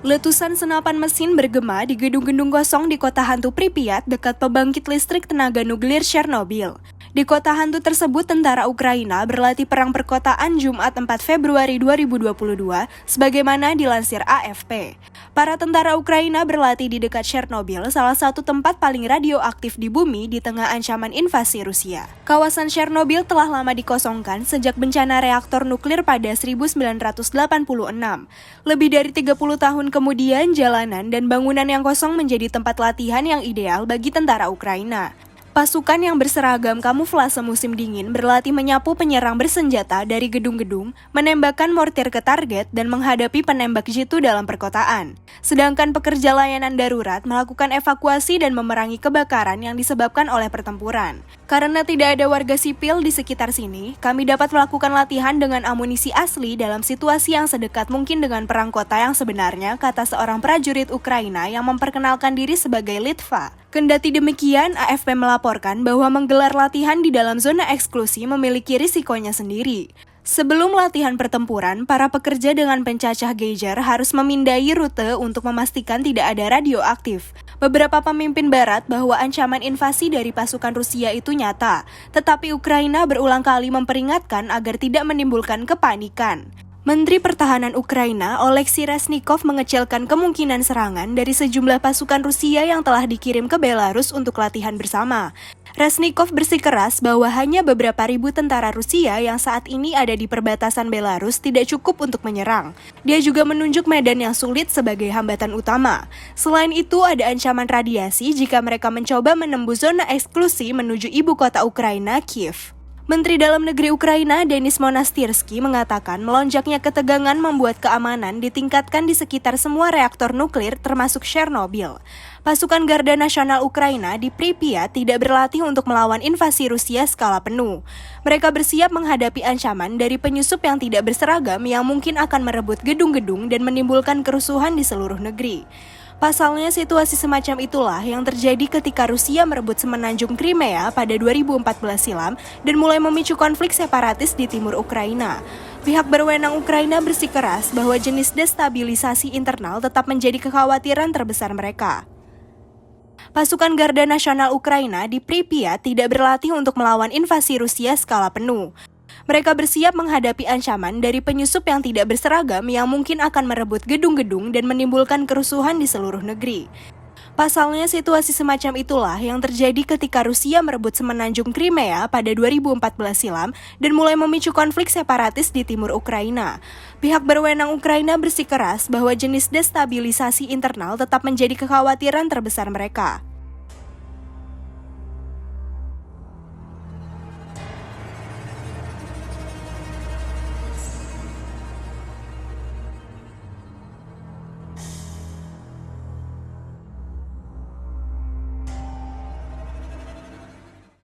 Letusan senapan mesin bergema di gedung-gedung kosong di kota hantu Pripyat dekat pembangkit listrik tenaga nuklir Chernobyl. Di kota hantu tersebut, tentara Ukraina berlatih perang perkotaan Jumat 4 Februari 2022, sebagaimana dilansir AFP. Para tentara Ukraina berlatih di dekat Chernobyl, salah satu tempat paling radioaktif di bumi di tengah ancaman invasi Rusia. Kawasan Chernobyl telah lama dikosongkan sejak bencana reaktor nuklir pada 1986. Lebih dari 30 tahun kemudian, jalanan dan bangunan yang kosong menjadi tempat latihan yang ideal bagi tentara Ukraina. Pasukan yang berseragam kamuflase musim dingin berlatih menyapu penyerang bersenjata dari gedung-gedung, menembakkan mortir ke target, dan menghadapi penembak jitu dalam perkotaan. Sedangkan pekerja layanan darurat melakukan evakuasi dan memerangi kebakaran yang disebabkan oleh pertempuran. Karena tidak ada warga sipil di sekitar sini, kami dapat melakukan latihan dengan amunisi asli dalam situasi yang sedekat mungkin dengan perang kota yang sebenarnya, kata seorang prajurit Ukraina yang memperkenalkan diri sebagai Litva. Kendati demikian, AFP melaporkan bahwa menggelar latihan di dalam zona eksklusi memiliki risikonya sendiri. Sebelum latihan pertempuran, para pekerja dengan pencacah geiger harus memindai rute untuk memastikan tidak ada radioaktif. Beberapa pemimpin barat bahwa ancaman invasi dari pasukan Rusia itu nyata, tetapi Ukraina berulang kali memperingatkan agar tidak menimbulkan kepanikan. Menteri Pertahanan Ukraina, Oleksiy Reznikov, mengecilkan kemungkinan serangan dari sejumlah pasukan Rusia yang telah dikirim ke Belarus untuk latihan bersama. Reznikov bersikeras bahwa hanya beberapa ribu tentara Rusia yang saat ini ada di perbatasan Belarus tidak cukup untuk menyerang. Dia juga menunjuk medan yang sulit sebagai hambatan utama. Selain itu, ada ancaman radiasi jika mereka mencoba menembus zona eksklusi menuju ibu kota Ukraina, Kiev. Menteri Dalam Negeri Ukraina, Denis Monastyrsky, mengatakan melonjaknya ketegangan membuat keamanan ditingkatkan di sekitar semua reaktor nuklir termasuk Chernobyl. Pasukan Garda Nasional Ukraina di Pripyat tidak berlatih untuk melawan invasi Rusia skala penuh. Mereka bersiap menghadapi ancaman dari penyusup yang tidak berseragam yang mungkin akan merebut gedung-gedung dan menimbulkan kerusuhan di seluruh negeri. Pasalnya, situasi semacam itulah yang terjadi ketika Rusia merebut semenanjung Crimea pada 2014 silam dan mulai memicu konflik separatis di timur Ukraina. Pihak berwenang Ukraina bersikeras bahwa jenis destabilisasi internal tetap menjadi kekhawatiran terbesar mereka. Pasukan Garda Nasional Ukraina di Pripyat tidak berlatih untuk melawan invasi Rusia skala penuh. Mereka bersiap menghadapi ancaman dari penyusup yang tidak berseragam yang mungkin akan merebut gedung-gedung dan menimbulkan kerusuhan di seluruh negeri. Pasalnya, situasi semacam itulah yang terjadi ketika Rusia merebut semenanjung Crimea pada 2014 silam dan mulai memicu konflik separatis di timur Ukraina. Pihak berwenang Ukraina bersikeras bahwa jenis destabilisasi internal tetap menjadi kekhawatiran terbesar mereka.